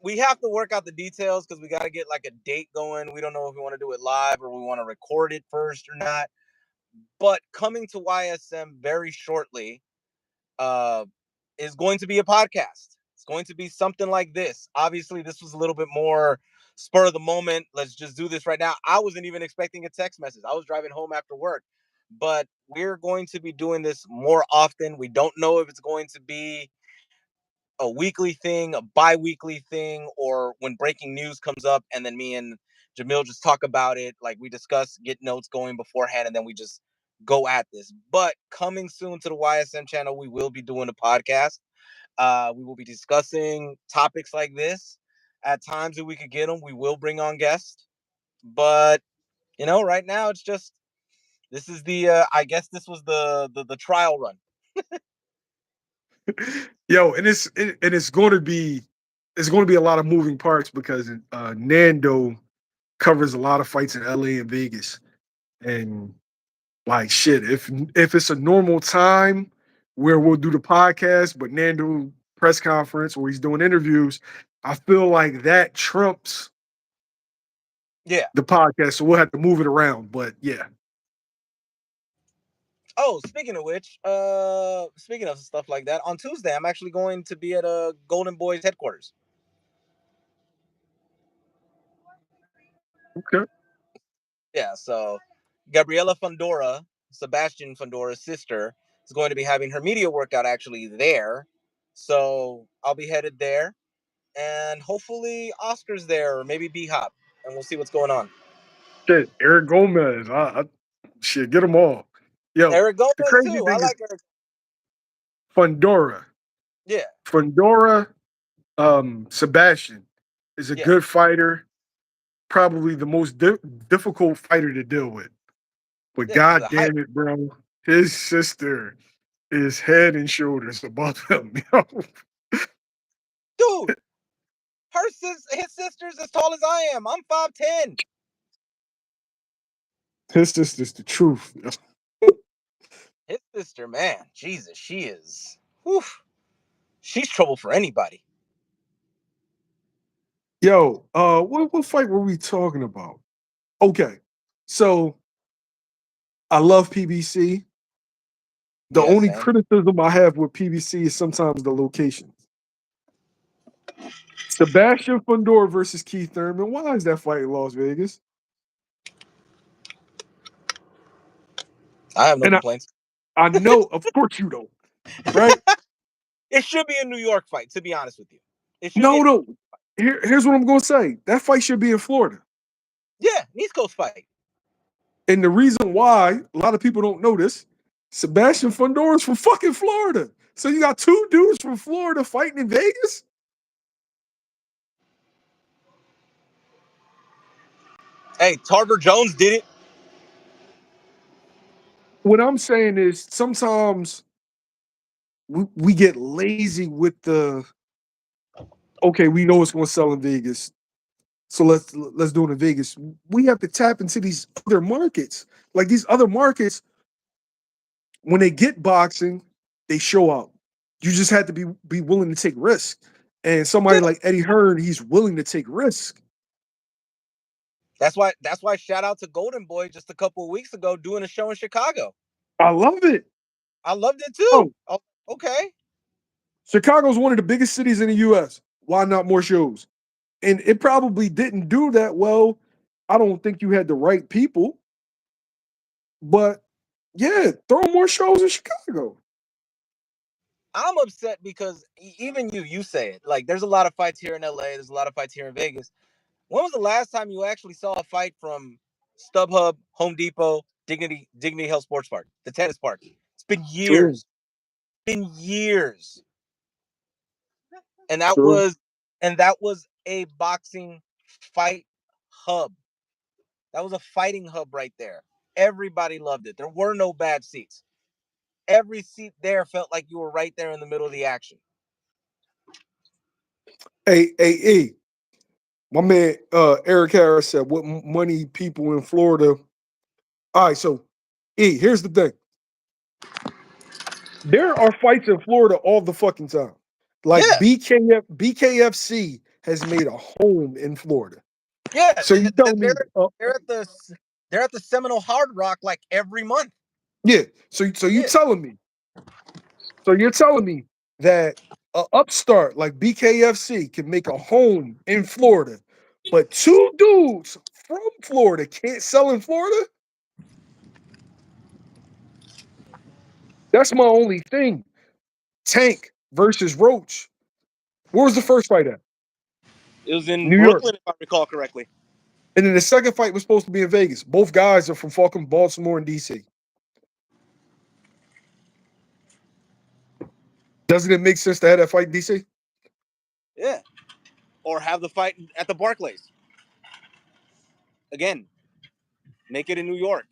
we have to work out the details because we got to get like a date going. We don't know if we want to do it live or we want to record it first or not. But coming to YSM very shortly uh, is going to be a podcast. It's going to be something like this. Obviously, this was a little bit more spur of the moment. Let's just do this right now. I wasn't even expecting a text message. I was driving home after work. But we're going to be doing this more often. We don't know if it's going to be a weekly thing, a bi-weekly thing, or when breaking news comes up and then me and Jamil just talk about it, like we discuss, get notes going beforehand, and then we just go at this. But coming soon to the YSM channel, we will be doing a podcast. We will be discussing topics like this. At times if we could get them, we will bring on guests. But right now it's just this is the I guess this was the trial run. yo, and it's going to be a lot of moving parts because Nando covers a lot of fights in LA and Vegas, and like shit, if it's a normal time where we'll do the podcast, but Nando press conference or he's doing interviews, I feel like that trumps Yeah. the podcast, so we'll have to move it around. But yeah, Oh, speaking of which, speaking of stuff like that, on Tuesday I'm actually going to be at a Golden Boys headquarters. okay, Yeah, so Gabriela Fundora, Sebastian Fundora's sister, is going to be having her media workout actually there. So I'll be headed there, and hopefully Oscar's there or maybe B Hop, and we'll see what's going on. shit, Eric Gomez, shit, get them all. Yo, Eric the Gomez crazy too. I thing is like Eric. Fundora, Yeah, Fundora, Sebastian is a yeah, good fighter, probably the most difficult fighter to deal with. But yeah. Because of god the hype, damn it, bro, his sister is head and shoulders above him. Yo. dude. His sister's as tall as I am. I'm 5'10". His sister's the truth. Yo. His sister, man, Jesus, she is. Whew, she's trouble for anybody. Yo, what fight were we talking about? Okay, so I love PBC. The Yeah, only same. criticism I have with PBC is sometimes the locations. Sebastian Fundora versus Keith Thurman. Why is that fight in Las Vegas? I have no And complaints. I know, of course you don't, right? It should be a New York fight, to be honest with you. It should be No, an no. Here's what I'm going to say. That fight should be in Florida. yeah, an East Coast fight. And the reason why a lot of people don't know this, Sebastian Fundora is from fucking Florida. So you got two dudes from Florida fighting in Vegas? Hey, Tarver Jones did it. What I'm saying is sometimes we get lazy with the okay, we know it's going to sell in Vegas. So let's do it in Vegas. We have to tap into these other markets. Like these other markets, when they get boxing, they show up. You just have to be willing to take risks. And somebody Yeah. like Eddie Hearn, he's willing to take risks. That's why shout out to Golden Boy just a couple of weeks ago doing a show in Chicago. I love it. I loved it too. Oh, Oh, okay. Chicago's one of the biggest cities in the US. Why not more shows? And it probably didn't do that well I don't think you had the right people. But yeah, throw more shows in Chicago. I'm upset because even you say it. Like, there's a lot of fights here in LA. There's a lot of fights here in Vegas. When was the last time you actually saw a fight from StubHub, Home Depot, Dignity Health Sports Park, the tennis park? It's been True. years. Been years. And that True. was a boxing fight hub. That was a fighting hub right there. Everybody loved it. There were no bad seats. Every seat there felt like you were right there in the middle of the action. Hey, my man Eric Harris said, "What money people in Florida?" All right, so here's the thing: there are fights in Florida all the fucking time. Like Yeah. BKFC has made a home in Florida. Yeah, So you telling me? they're at the Seminole Hard Rock like every month. Yeah. So you Yeah. telling me? So you're telling me that a upstart like BKFC can make a home in Florida, but two dudes from Florida can't sell in Florida? That's my only thing. Tank versus Roach. Where was the first fight at? It was in New York. Brooklyn, if I recall correctly. And then the second fight was supposed to be in Vegas. Both guys are from fucking Baltimore and DC. Doesn't it make sense to have that fight in DC? Yeah. Or have the fight at the Barclays. Again, make it in New York.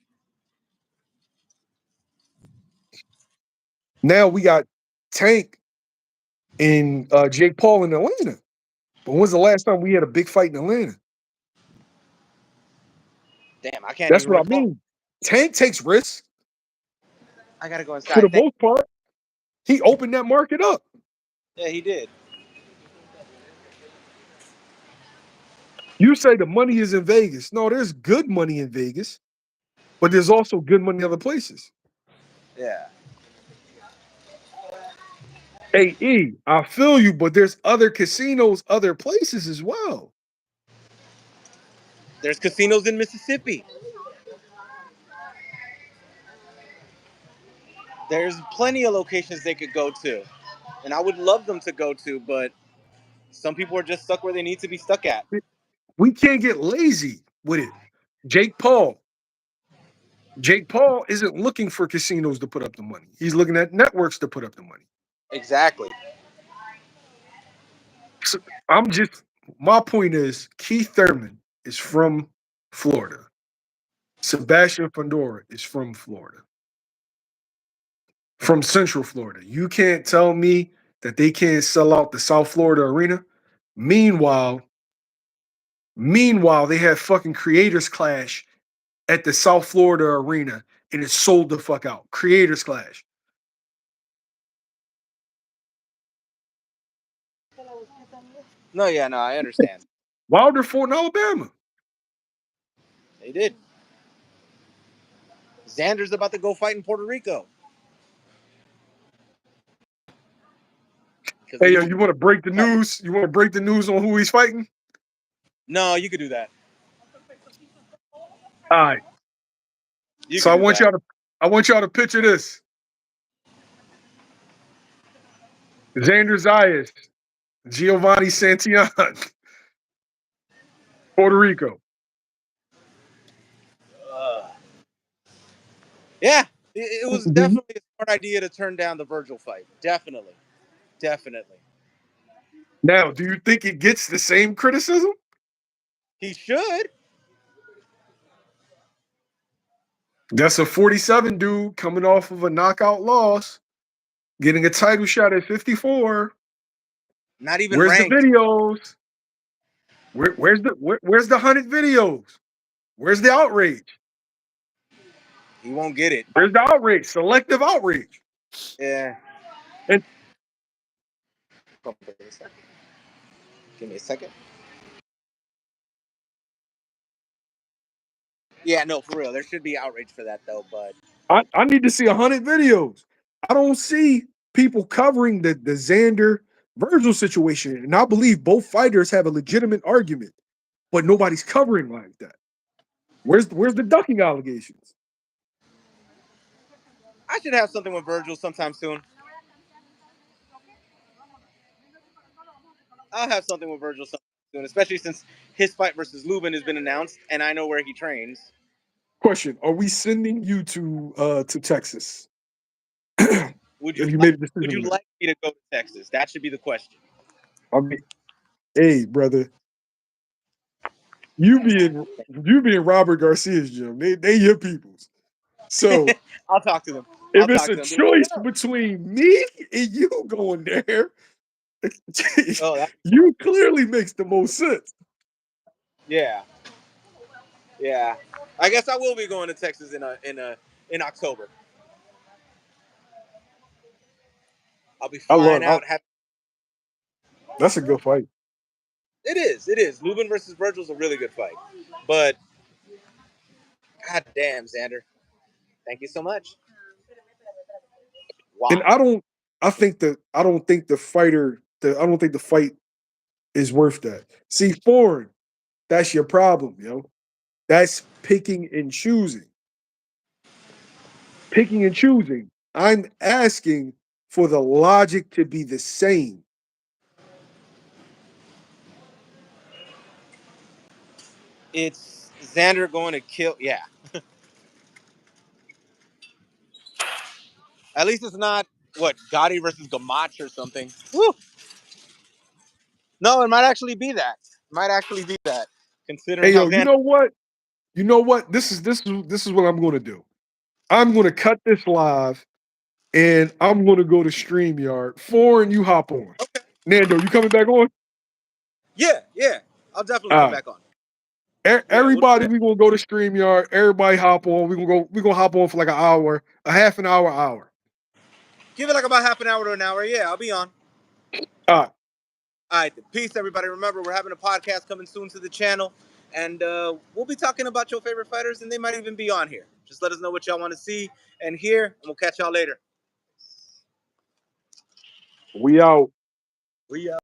Now we got Tank and Jake Paul in Atlanta. But when's the last time we had a big fight in Atlanta? Damn, I can't That's even what I recall. mean. Tank takes risks I gotta go for the inside. most part. He opened that market up. Yeah, he did. You say the money is in Vegas. No, there's good money in Vegas, but there's also good money other places. Yeah. Hey, I feel you, but there's other casinos, other places as well. There's casinos in Mississippi. There's plenty of locations they could go to. And I would love them to go to, but some people are just stuck where they need to be stuck at. We can't get lazy with it. Jake Paul. Jake Paul isn't looking for casinos to put up the money. He's looking at networks to put up the money. Exactly. So my point is Keith Thurman is from Florida. Sebastian Fundora is from Florida. From Central Florida. You can't tell me that they can't sell out the South Florida arena. Meanwhile, they have fucking Creators Clash at the South Florida arena and it's sold the fuck out. Creators Clash. No, I understand. Wilder fought in Alabama. They did. Xander's about to go fight in Puerto Rico. Hey, yo, you want to break the news? You want to break the news on who he's fighting? No, you could do that. All right. So I want y'all to picture this. Xander Zayas, Giovanni Santillan, Puerto Rico. Yeah, it was definitely a smart idea to turn down the Virgil fight. Definitely. Now, do you think it gets the same criticism? He should. That's a 47 dude coming off of a knockout loss, getting a title shot at 54. Not even Where's ranked. the videos? Where's the 100 videos? Where's the outrage? He won't get it. Where's the outrage? Selective outrage. Yeah. And give me a second. Yeah, no, for real. There should be outrage for that though, but I need to see 100 videos. I don't see people covering the Xander Virgil situation. And I believe both fighters have a legitimate argument, but nobody's covering like that. Where's the ducking allegations? I should have something with Virgil sometime soon. I'll have something with Virgil sometime soon, especially since his fight versus Lubin has been announced, and I know where he trains. Question: are we sending you to Texas? Would If you you like, made a would decision you on that. like me to go to Texas? That should be the question. I mean, hey, brother, you being Robert Garcia's gym. They your peoples. So I'll talk to them. if I'll it's talk a to them. Be like, choice "No." between me and you going there, Oh, that, you clearly makes the most sense. yeah, yeah. I guess I will be going to Texas in October. I'll be I flying love. out. That's a good fight. It is. It is. Lubin versus Virgil is a really good fight, but god damn, Xander. Thank you so much. And Wow. I don't. I don't think the fighter. I don't think the fight is worth that. See, foreign. That's your problem, yo. That's picking and choosing. Picking and choosing. I'm asking for the logic to be the same. It's Xander going to kill. Yeah. At least it's not what Gotti versus Gamache or something. Woo. No, it might actually be that. It might actually be that, Hey, considering how yo, you Xander. know what? You know what? This is what I'm going to do. I'm going to cut this live, and I'm going to go to StreamYard. Foreign, you hop on. Okay. Nando, you coming back on? Yeah, yeah. I'll definitely All come right. back on. Yeah, we'll do Everybody, that. we gonna go to StreamYard. Everybody hop on. We gonna hop on for like an hour, a half an hour, hour. Give it like about half an hour to an hour. Yeah, I'll be on. All right. All right. Peace, everybody. Remember, we're having a podcast coming soon to the channel, and we'll be talking about your favorite fighters, and they might even be on here. Just let us know what y'all want to see and hear, and we'll catch y'all later. We out. We out.